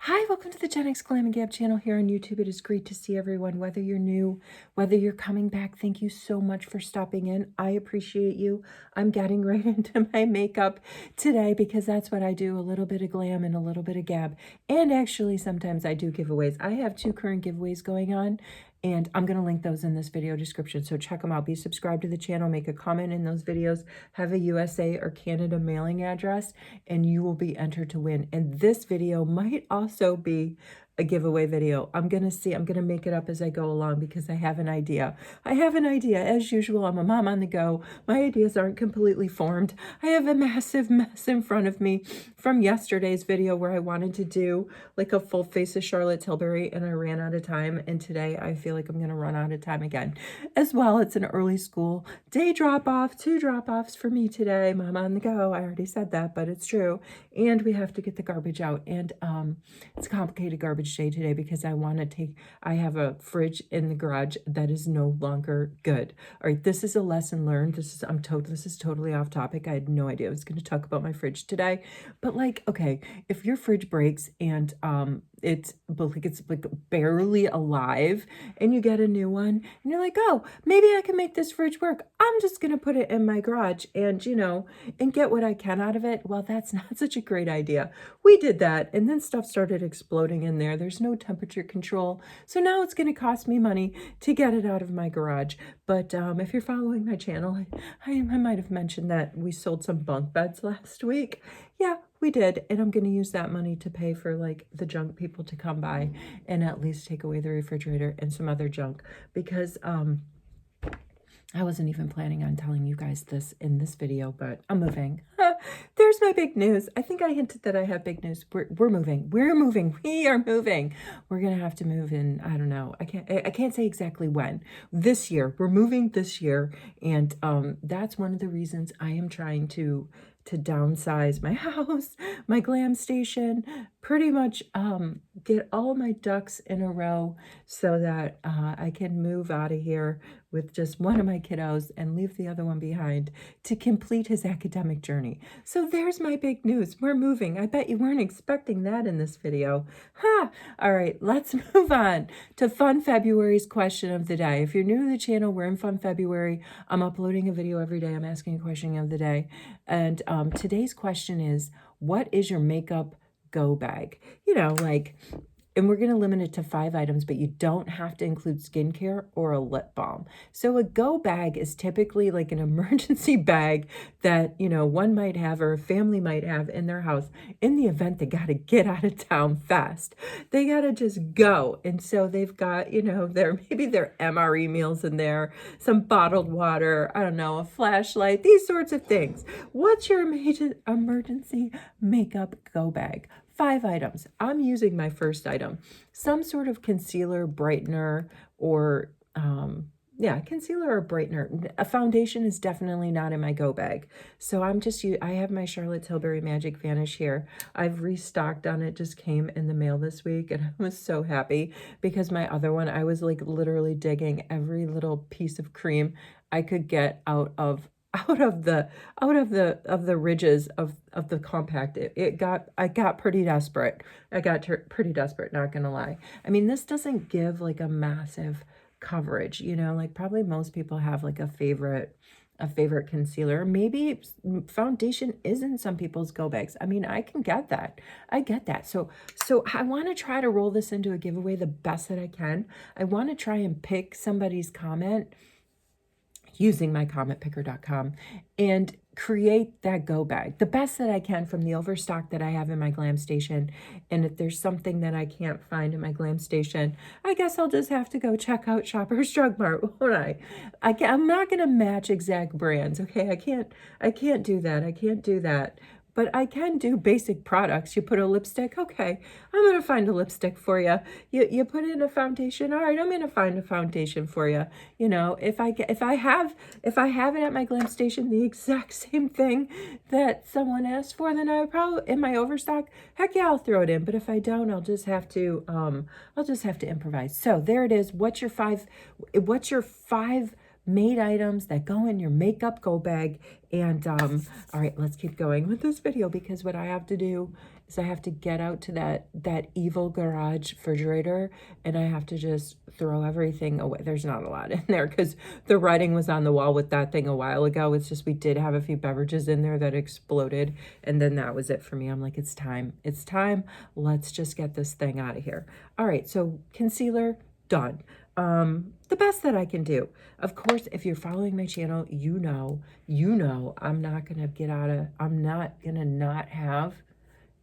Hi, welcome to the GenX Glam Gab channel here on YouTube. It is great to see everyone, whether you're new, whether you're coming back. Thank you so much for stopping in. I appreciate you. I'm getting right into my makeup today because that's what I do, a little bit of glam and a little bit of gab. And actually, sometimes I do giveaways. I have 2 current giveaways going on, and I'm going to link those in this video description. So check them out. Be subscribed to the channel. Make a comment in those videos. Have a USA or Canada mailing address, and you will be entered to win. And this video might also be a giveaway video. I'm going to make it up as I go along because I have an idea. As usual, I'm a mom on the go. My ideas aren't completely formed. I have a massive mess in front of me from yesterday's video where I wanted to do like a full face of Charlotte Tilbury and I ran out of time. And today I feel like I'm going to run out of time again. As well, it's an early school day drop-off, 2 drop-offs for me today. Mom on the go. I already said that, but it's true. And we have to get the garbage out. And it's a complicated garbage day today because I have a fridge in the garage that is no longer good. All right, this is a lesson learned. This is totally off topic. I had no idea I was going to talk about my fridge today. But like, okay, if your fridge breaks and it's like barely alive and you get a new one and you're like, oh, maybe I can make this fridge work. I'm just going to put it in my garage and, and get what I can out of it. Well, that's not such a great idea. We did that and then stuff started exploding in there. There's no temperature control. So now it's going to cost me money to get it out of my garage. But if you're following my channel, I might have mentioned that we sold some bunk beds last week. Yeah, we did. And I'm going to use that money to pay for like the junk people to come by and at least take away the refrigerator and some other junk because I wasn't even planning on telling you guys this in this video, but I'm moving. There's my big news. I think I hinted that I have big news. We're moving. We're moving. We are moving. We're going to have to move in, I don't know. I can't say exactly when. This year. We're moving this year. And that's one of the reasons I am trying to downsize my house, my glam station, pretty much get all my ducks in a row so that I can move out of here with just one of my kiddos and leave the other one behind to complete his academic journey. So there's my big news. We're moving. I bet you weren't expecting that in this video. All right, let's move on to Fun February's question of the day. If you're new to the channel, we're in Fun February. I'm uploading a video every day. I'm asking a question of the day. And today's question is, what is your makeup go bag? And we're going to limit it to 5 items, but you don't have to include skincare or a lip balm. So a go bag is typically like an emergency bag that, one might have or a family might have in their house in the event they got to get out of town fast. They got to just go. And so they've got, maybe their MRE meals in there, some bottled water, I don't know, a flashlight, these sorts of things. What's your emergency makeup go bag? 5 items. I'm using my first item, some sort of concealer, brightener, or concealer or brightener. A foundation is definitely not in my go bag. So I have my Charlotte Tilbury Magic Vanish here. I've restocked on it, just came in the mail this week, and I was so happy because my other one, I was like literally digging every little piece of cream I could get out of the ridges of the compact. I got pretty desperate. Pretty desperate, not gonna lie. I mean, this doesn't give like a massive coverage, like probably most people have like a favorite concealer. Maybe foundation isn't some people's go bags. I mean, I get that. So I want to try to roll this into a giveaway the best that I can. I want to try and pick somebody's comment using mycommentpicker.com and create that go bag the best that I can from the overstock that I have in my glam station. And if there's something that I can't find in my glam station, I guess I'll just have to go check out Shoppers Drug Mart, won't I? I'm not going to match exact brands. Okay. I can't do that. But I can do basic products. You put a lipstick, okay, I'm going to find a lipstick for you. You put in a foundation, all right, I'm going to find a foundation for you. If I have it at my glam station, the exact same thing that someone asked for, then I would probably, in my overstock, heck yeah, I'll throw it in. But if I don't, I'll just have to improvise. So there it is. What's your five made items that go in your makeup go bag? And all right, let's keep going with this video because what I have to do is I have to get out to that evil garage refrigerator, and I have to just throw everything away. There's not a lot in there because the writing was on the wall with that thing a while ago. It's just we did have a few beverages in there that exploded, and then that was it for me. I'm like, it's time. It's time. Let's just get this thing out of here. All right, so concealer, done. The best that I can do. Of course, if you're following my channel, you know, I'm not gonna not have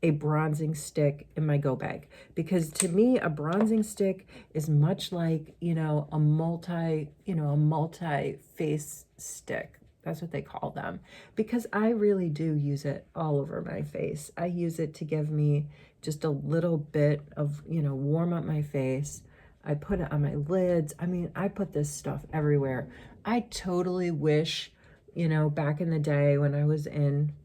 a bronzing stick in my go bag, because to me a bronzing stick is much like, a multi face stick. That's what they call them, because I really do use it all over my face. I use it to give me just a little bit of, warm up my face. I put it on my lids. I mean, I put this stuff everywhere. I totally wish, back in the day when I was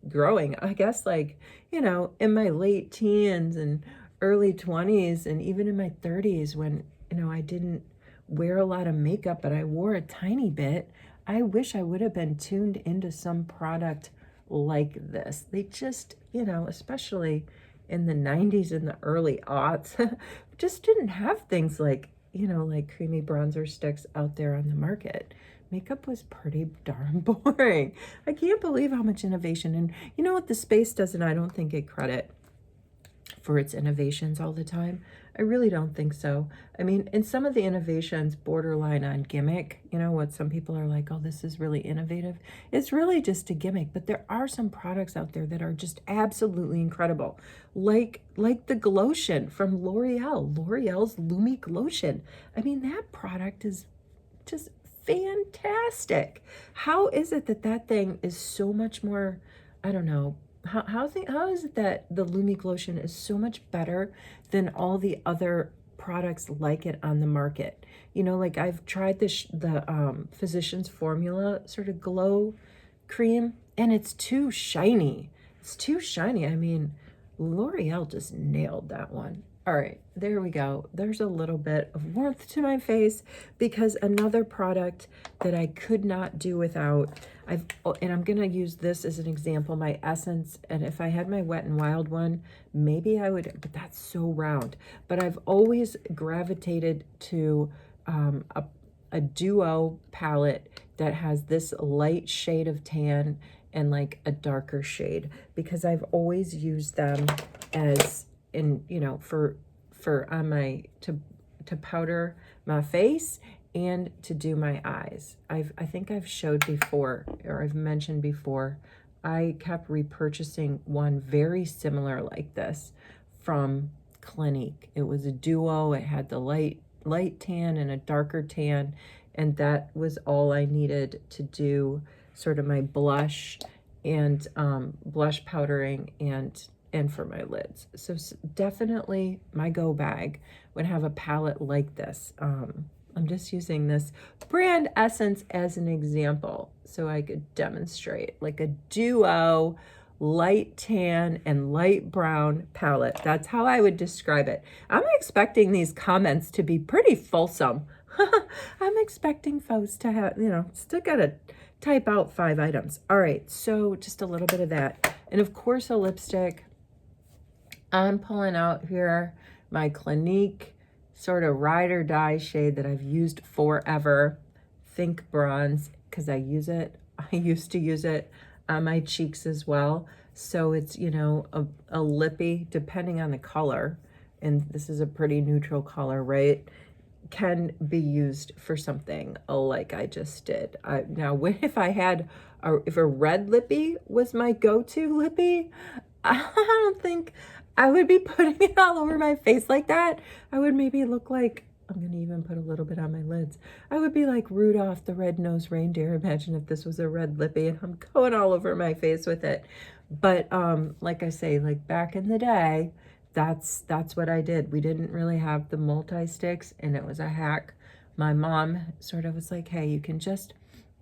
growing, I guess in my late teens and early 20s and even in my 30s when, I didn't wear a lot of makeup, but I wore a tiny bit. I wish I would have been tuned into some product like this. They just, especially in the 90s and the early aughts, just didn't have things like, like creamy bronzer sticks out there on the market. Makeup was pretty darn boring. I can't believe how much innovation. And you know what? The space doesn't, I don't think, get credit for its innovations all the time. I really don't think so. I mean, in some of the innovations borderline on gimmick, what some people are like, oh, this is really innovative. It's really just a gimmick, but there are some products out there that are just absolutely incredible. Like the Glotion from L'Oreal, L'Oreal's Lumi Glotion. I mean, that product is just fantastic. How is it that thing is so much more, I don't know, how is it that the Lumi Glotion is so much better than all the other products like it on the market? Like I've tried the Physicians Formula sort of glow cream, and it's too shiny. It's too shiny. I mean, L'Oreal just nailed that one. All right, there we go. There's a little bit of warmth to my face, because another product that I could not do without, and I'm gonna use this as an example, my Essence, and if I had my Wet n Wild one, maybe I would, but that's so round. But I've always gravitated to a duo palette that has this light shade of tan and like a darker shade, because I've always used them as for on my to powder my face and to do my eyes. I think I've showed before, or I've mentioned before, I kept repurchasing one very similar like this from Clinique. It was a duo. It had the light tan and a darker tan, and that was all I needed to do sort of my blush and blush powdering and for my lids. So definitely my go bag would have a palette like this. I'm just using this brand Essence as an example so I could demonstrate like a duo light tan and light brown palette. That's how I would describe it. I'm expecting these comments to be pretty fulsome. I'm expecting folks to have, still gotta type out 5 items. All right, so just a little bit of that. And of course a lipstick. I'm pulling out here my Clinique sort of ride or die shade that I've used forever. Think Bronze, because I used to use it on my cheeks as well. So it's, a lippy, depending on the color, and this is a pretty neutral color, right? Can be used for something like I just did. Now, if I had, if a red lippy was my go-to lippy, I don't think I would be putting it all over my face like that. I would maybe look like, I'm going to even put a little bit on my lids. I would be like Rudolph the Red-Nosed Reindeer. Imagine if this was a red lippy and I'm going all over my face with it. But like I say, like back in the day, that's what I did. We didn't really have the multi-sticks, and it was a hack. My mom sort of was like, hey, you can just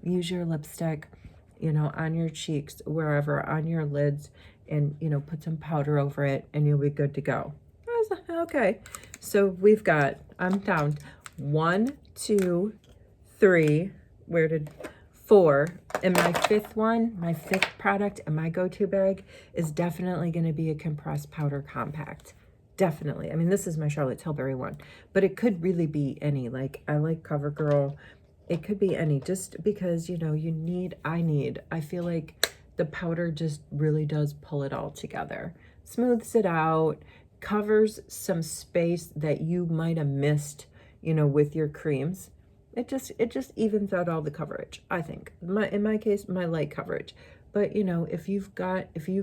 use your lipstick, on your cheeks, wherever, on your lids, and, put some powder over it and you'll be good to go. I was like, okay. So we've got, I'm down 1, 2, 3, 4. And my fifth one, my fifth product in my go-to bag is definitely going to be a compressed powder compact. Definitely. I mean, this is my Charlotte Tilbury one, but it could really be any. Like, I like CoverGirl. It could be any, just because, you know, I feel like the powder just really does pull it all together. Smooths it out, covers some space that you might have missed, you know, with your creams. It just evens out all the coverage, I think. In my case, my light coverage. But, you know, if you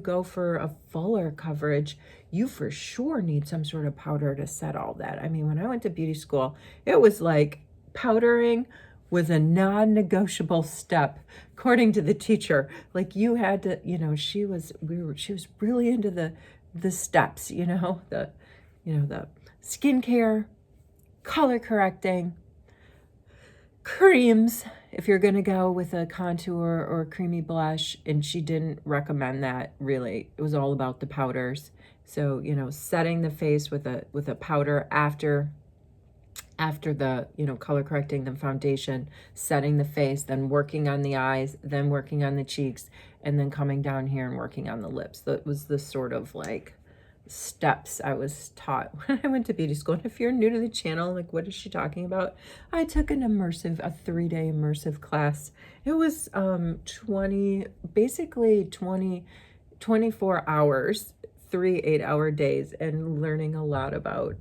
go for a fuller coverage, you for sure need some sort of powder to set all that. I mean, when I went to beauty school, it was like powdering was a non-negotiable step, according to the teacher. Like, you had to, you know, she was really into the steps, you know, the skincare, color correcting, creams, if you're going to go with a contour or a creamy blush, and she didn't recommend that, really. It was all about the powders. So, you know, setting the face with a powder after the, you know, color correcting, the foundation, setting the face, then working on the eyes, then working on the cheeks, and then coming down here and working on the lips. That was the sort of like steps I was taught when I went to beauty school. And if you're new to the channel, like, what is she talking about? I took a 3-day immersive class. It was 24 hours, 3 8-hour days, and learning a lot about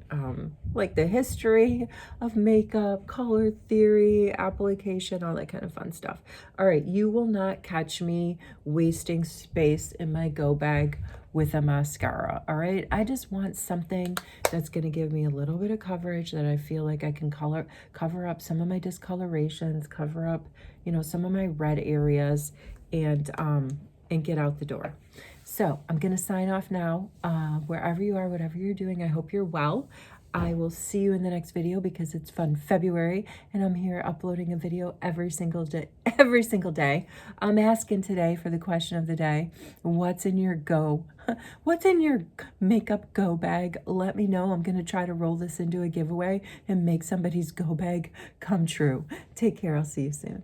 like the history of makeup, color theory, application, all that kind of fun stuff. All right, you will not catch me wasting space in my go bag with a mascara. All right, I just want something that's going to give me a little bit of coverage, that I feel like I can cover up some of my discolorations, cover up, you know, some of my red areas, and get out the door. So I'm going to sign off now. Wherever you are, whatever you're doing, I hope you're well. I will see you in the next video, because it's Fun February, and I'm here uploading a video every single day. I'm asking today for the question of the day: what's in your makeup go bag? Let me know. I'm going to try to roll this into a giveaway and make somebody's go bag come true. Take care. I'll see you soon.